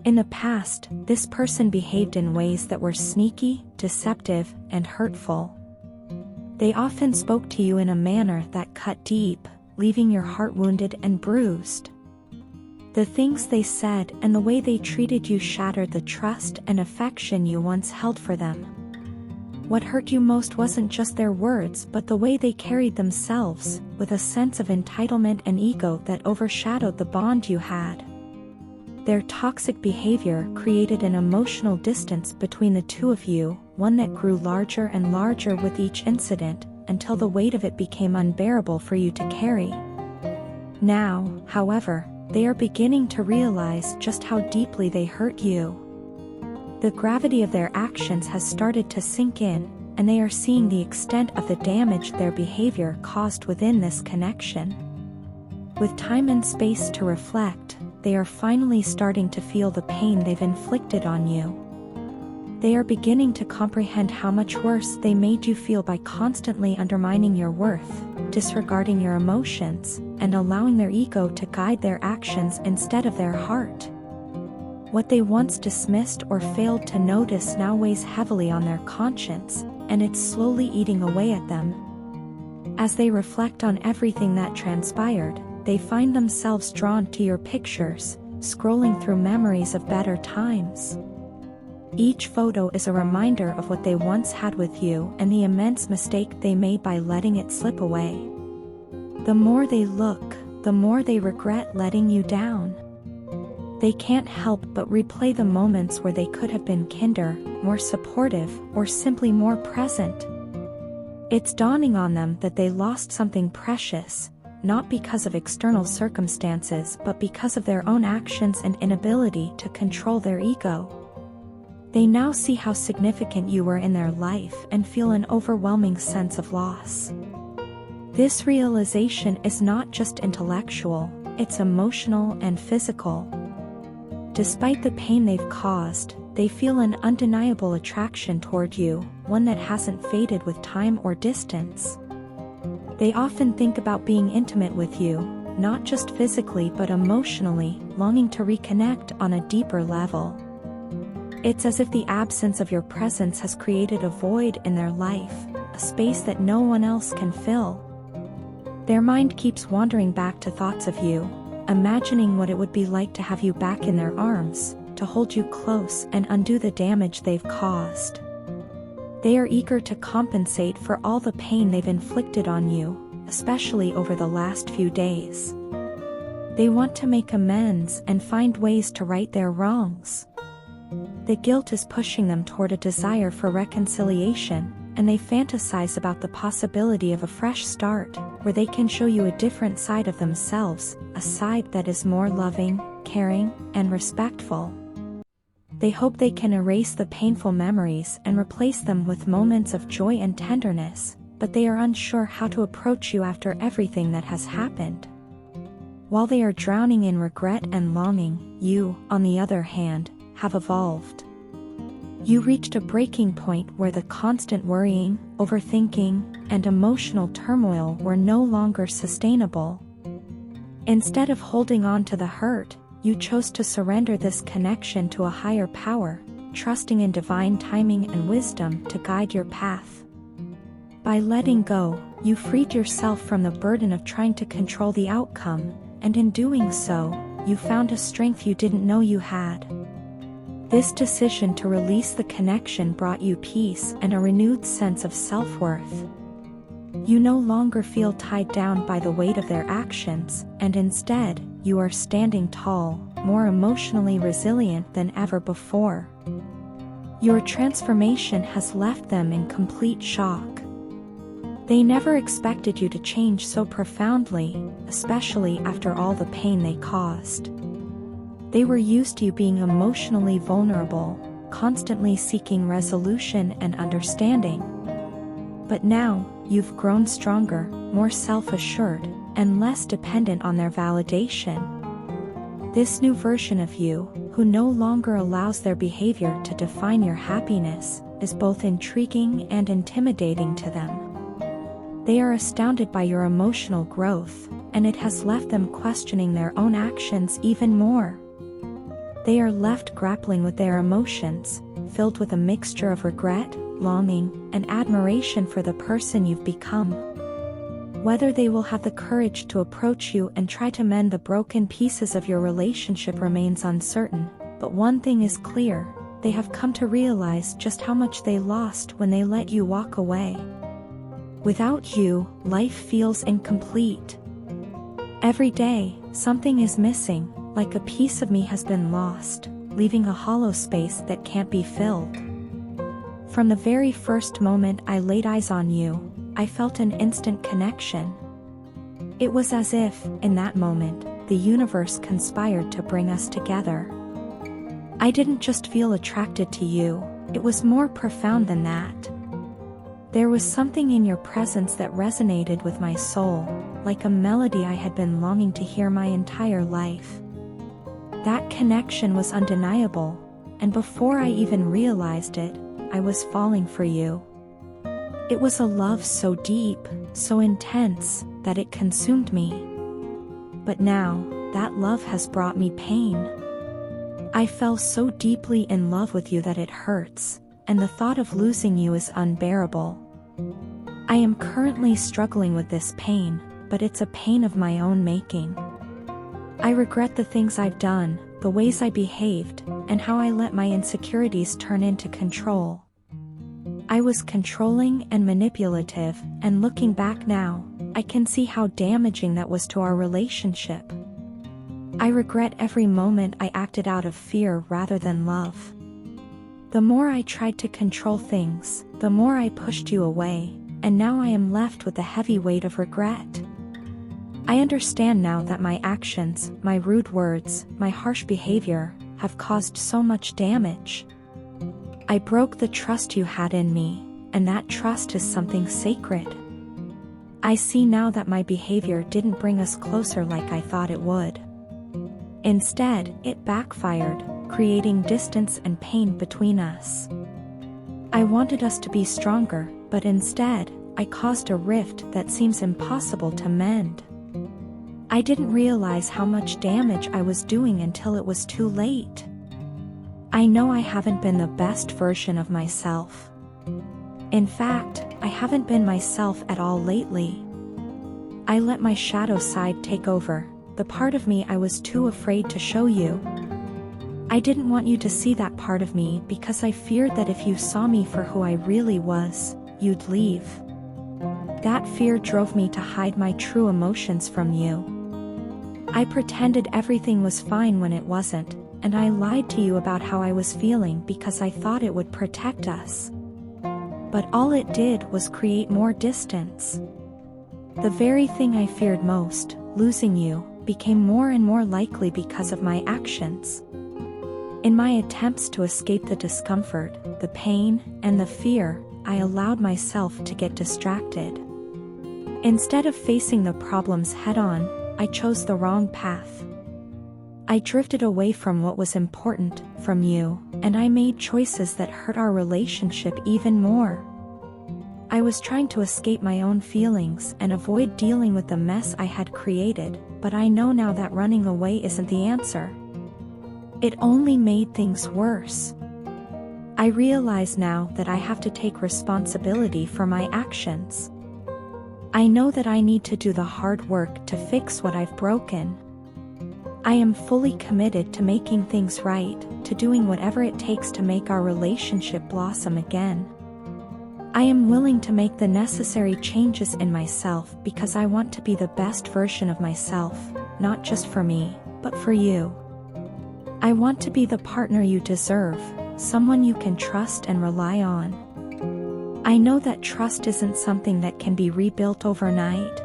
In the past, this person behaved in ways that were sneaky, deceptive, and hurtful. They often spoke to you in a manner that cut deep, leaving your heart wounded and bruised. The things they said and the way they treated you shattered the trust and affection you once held for them. What hurt you most wasn't just their words but the way they carried themselves, with a sense of entitlement and ego that overshadowed the bond you had. Their toxic behavior created an emotional distance between the two of you, one that grew larger and larger with each incident, until the weight of it became unbearable for you to carry. Now, however, they are beginning to realize just how deeply they hurt you. The gravity of their actions has started to sink in, and they are seeing the extent of the damage their behavior caused within this connection. With time and space to reflect, they are finally starting to feel the pain they've inflicted on you. They are beginning to comprehend how much worse they made you feel by constantly undermining your worth, disregarding your emotions, and allowing their ego to guide their actions instead of their heart. What they once dismissed or failed to notice now weighs heavily on their conscience, and it's slowly eating away at them. As they reflect on everything that transpired, they find themselves drawn to your pictures, scrolling through memories of better times. Each photo is a reminder of what they once had with you and the immense mistake they made by letting it slip away. The more they look, the more they regret letting you down. They can't help but replay the moments where they could have been kinder, more supportive, or simply more present. It's dawning on them that they lost something precious, not because of external circumstances but because of their own actions and inability to control their ego. They now see how significant you were in their life and feel an overwhelming sense of loss. This realization is not just intellectual, it's emotional and physical. Despite the pain they've caused, they feel an undeniable attraction toward you, one that hasn't faded with time or distance. They often think about being intimate with you, not just physically but emotionally, longing to reconnect on a deeper level. It's as if the absence of your presence has created a void in their life, a space that no one else can fill. Their mind keeps wandering back to thoughts of you, imagining what it would be like to have you back in their arms, to hold you close and undo the damage they've caused. They are eager to compensate for all the pain they've inflicted on you, especially over the last few days. They want to make amends and find ways to right their wrongs. The guilt is pushing them toward a desire for reconciliation, and they fantasize about the possibility of a fresh start, where they can show you a different side of themselves, a side that is more loving, caring, and respectful. They hope they can erase the painful memories and replace them with moments of joy and tenderness, but they are unsure how to approach you after everything that has happened. While they are drowning in regret and longing, you, on the other hand, have evolved. You reached a breaking point where the constant worrying, overthinking, and emotional turmoil were no longer sustainable. Instead of holding on to the hurt, you chose to surrender this connection to a higher power, trusting in divine timing and wisdom to guide your path. By letting go, you freed yourself from the burden of trying to control the outcome, and in doing so, you found a strength you didn't know you had. This decision to release the connection brought you peace and a renewed sense of self-worth. You no longer feel tied down by the weight of their actions, and instead, you are standing tall, more emotionally resilient than ever before. Your transformation has left them in complete shock. They never expected you to change so profoundly, especially after all the pain they caused. They were used to you being emotionally vulnerable, constantly seeking resolution and understanding. But now, you've grown stronger, more self-assured, and less dependent on their validation. This new version of you, who no longer allows their behavior to define your happiness, is both intriguing and intimidating to them. They are astounded by your emotional growth, and it has left them questioning their own actions even more. They are left grappling with their emotions, filled with a mixture of regret, longing, and admiration for the person you've become. Whether they will have the courage to approach you and try to mend the broken pieces of your relationship remains uncertain, but one thing is clear: they have come to realize just how much they lost when they let you walk away. Without you, life feels incomplete. Every day, something is missing, like a piece of me has been lost, leaving a hollow space that can't be filled. From the very first moment I laid eyes on you, I felt an instant connection. It was as if, in that moment, the universe conspired to bring us together. I didn't just feel attracted to you, it was more profound than that. There was something in your presence that resonated with my soul, like a melody I had been longing to hear my entire life. That connection was undeniable, and before I even realized it, I was falling for you. It was a love so deep, so intense, that it consumed me. But now, that love has brought me pain. I fell so deeply in love with you that it hurts, and the thought of losing you is unbearable. I am currently struggling with this pain, but it's a pain of my own making. I regret the things I've done, the ways I behaved, and how I let my insecurities turn into control. I was controlling and manipulative, and looking back now, I can see how damaging that was to our relationship. I regret every moment I acted out of fear rather than love. The more I tried to control things, the more I pushed you away, and now I am left with the heavy weight of regret. I understand now that my actions, my rude words, my harsh behavior, have caused so much damage. I broke the trust you had in me, and that trust is something sacred. I see now that my behavior didn't bring us closer like I thought it would. Instead, it backfired, creating distance and pain between us. I wanted us to be stronger, but instead, I caused a rift that seems impossible to mend. I didn't realize how much damage I was doing until it was too late. I know I haven't been the best version of myself. In fact, I haven't been myself at all lately. I let my shadow side take over, the part of me I was too afraid to show you. I didn't want you to see that part of me because I feared that if you saw me for who I really was, you'd leave. That fear drove me to hide my true emotions from you. I pretended everything was fine when it wasn't, and I lied to you about how I was feeling because I thought it would protect us. But all it did was create more distance. The very thing I feared most, losing you, became more and more likely because of my actions. In my attempts to escape the discomfort, the pain, and the fear, I allowed myself to get distracted. Instead of facing the problems head-on, I chose the wrong path. I drifted away from what was important, from you, and I made choices that hurt our relationship even more. I was trying to escape my own feelings and avoid dealing with the mess I had created, but I know now that running away isn't the answer. It only made things worse. I realize now that I have to take responsibility for my actions. I know that I need to do the hard work to fix what I've broken. I am fully committed to making things right, to doing whatever it takes to make our relationship blossom again. I am willing to make the necessary changes in myself because I want to be the best version of myself, not just for me, but for you. I want to be the partner you deserve, someone you can trust and rely on. I know that trust isn't something that can be rebuilt overnight.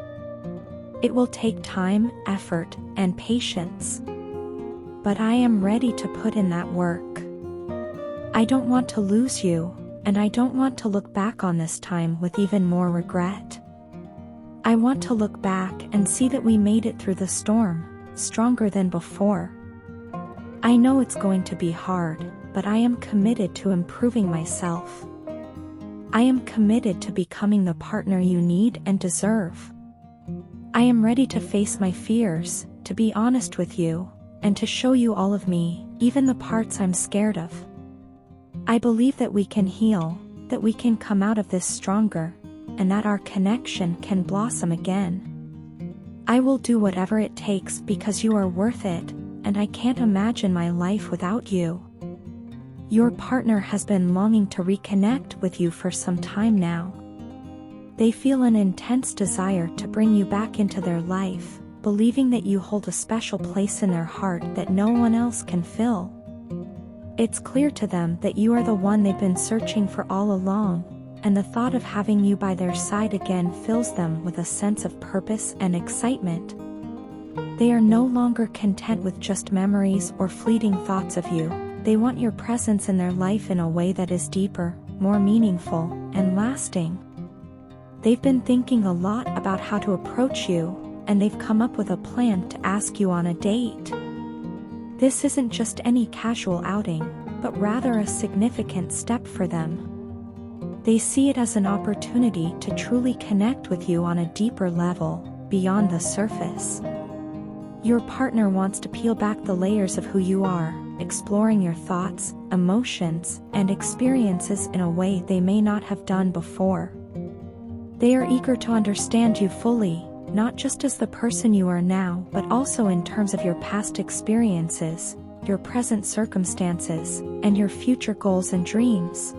It will take time, effort, and patience. But I am ready to put in that work. I don't want to lose you, and I don't want to look back on this time with even more regret. I want to look back and see that we made it through the storm, stronger than before. I know it's going to be hard, but I am committed to improving myself. I am committed to becoming the partner you need and deserve. I am ready to face my fears, to be honest with you, and to show you all of me, even the parts I'm scared of. I believe that we can heal, that we can come out of this stronger, and that our connection can blossom again. I will do whatever it takes because you are worth it, and I can't imagine my life without you. Your partner has been longing to reconnect with you for some time now. They feel an intense desire to bring you back into their life, believing that you hold a special place in their heart that no one else can fill. It's clear to them that you are the one they've been searching for all along, and the thought of having you by their side again fills them with a sense of purpose and excitement. They are no longer content with just memories or fleeting thoughts of you. They want your presence in their life in a way that is deeper, more meaningful, and lasting. They've been thinking a lot about how to approach you, and they've come up with a plan to ask you on a date. This isn't just any casual outing, but rather a significant step for them. They see it as an opportunity to truly connect with you on a deeper level, beyond the surface. Your partner wants to peel back the layers of who you are, exploring your thoughts, emotions, and experiences in a way they may not have done before. They are eager to understand you fully, not just as the person you are now, but also in terms of your past experiences, your present circumstances, and your future goals and dreams.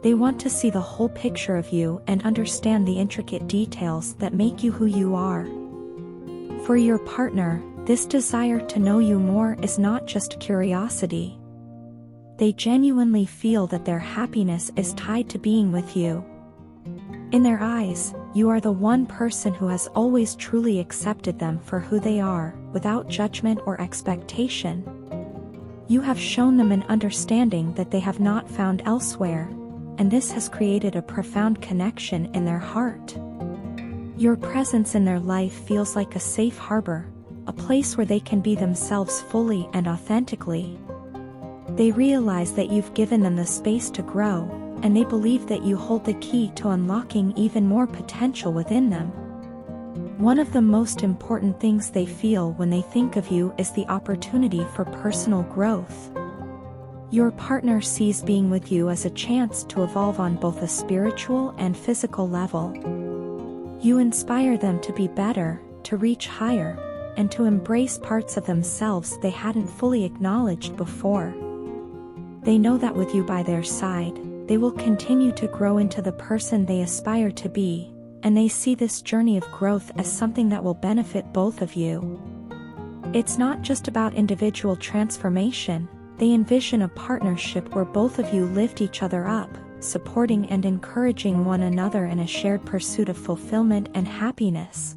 They want to see the whole picture of you and understand the intricate details that make you who you are. For your partner, this desire to know you more is not just curiosity. They genuinely feel that their happiness is tied to being with you. In their eyes, you are the one person who has always truly accepted them for who they are, without judgment or expectation. You have shown them an understanding that they have not found elsewhere, and this has created a profound connection in their heart. Your presence in their life feels like a safe harbor, a place where they can be themselves fully and authentically. They realize that you've given them the space to grow, and they believe that you hold the key to unlocking even more potential within them. One of the most important things they feel when they think of you is the opportunity for personal growth. Your partner sees being with you as a chance to evolve on both a spiritual and physical level. You inspire them to be better, to reach higher, and to embrace parts of themselves they hadn't fully acknowledged before. They know that with you by their side, they will continue to grow into the person they aspire to be, and they see this journey of growth as something that will benefit both of you. It's not just about individual transformation. They envision a partnership where both of you lift each other up, supporting and encouraging one another in a shared pursuit of fulfillment and happiness.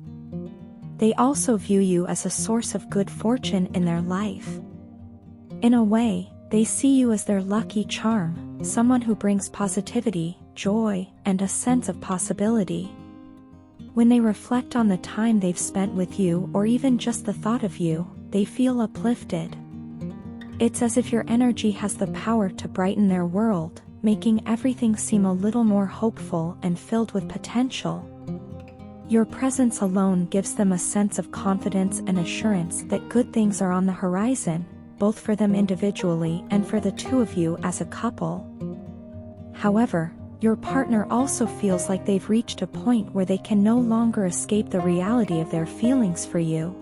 They also view you as a source of good fortune in their life. In a way, they see you as their lucky charm, someone who brings positivity, joy, and a sense of possibility. When they reflect on the time they've spent with you or even just the thought of you, they feel uplifted. It's as if your energy has the power to brighten their world, making everything seem a little more hopeful and filled with potential. Your presence alone gives them a sense of confidence and assurance that good things are on the horizon, both for them individually and for the two of you as a couple. However, your partner also feels like they've reached a point where they can no longer escape the reality of their feelings for you.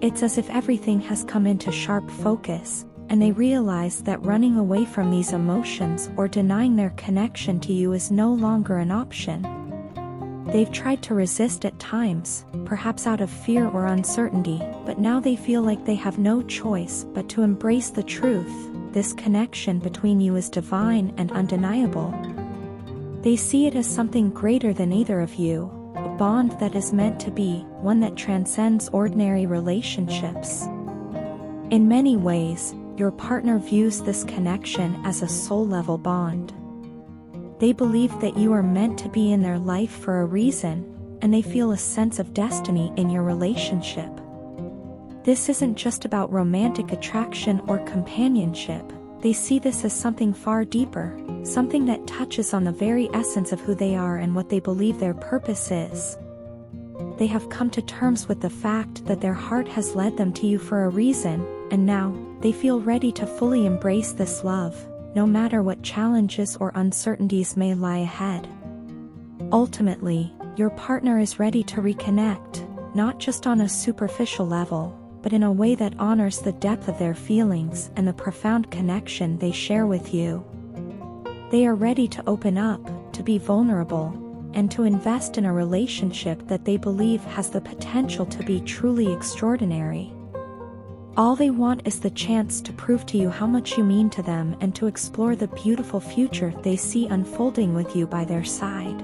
It's as if everything has come into sharp focus, and they realize that running away from these emotions or denying their connection to you is no longer an option. They've tried to resist at times, perhaps out of fear or uncertainty, but now they feel like they have no choice but to embrace the truth. This connection between you is divine and undeniable. They see it as something greater than either of you, a bond that is meant to be, one that transcends ordinary relationships. In many ways, your partner views this connection as a soul-level bond. They believe that you are meant to be in their life for a reason, and they feel a sense of destiny in your relationship. This isn't just about romantic attraction or companionship. They see this as something far deeper, something that touches on the very essence of who they are and what they believe their purpose is. They have come to terms with the fact that their heart has led them to you for a reason, and now, they feel ready to fully embrace this love, no matter what challenges or uncertainties may lie ahead. Ultimately, your partner is ready to reconnect, not just on a superficial level, but in a way that honors the depth of their feelings and the profound connection they share with you. They are ready to open up, to be vulnerable, and to invest in a relationship that they believe has the potential to be truly extraordinary. All they want is the chance to prove to you how much you mean to them and to explore the beautiful future they see unfolding with you by their side.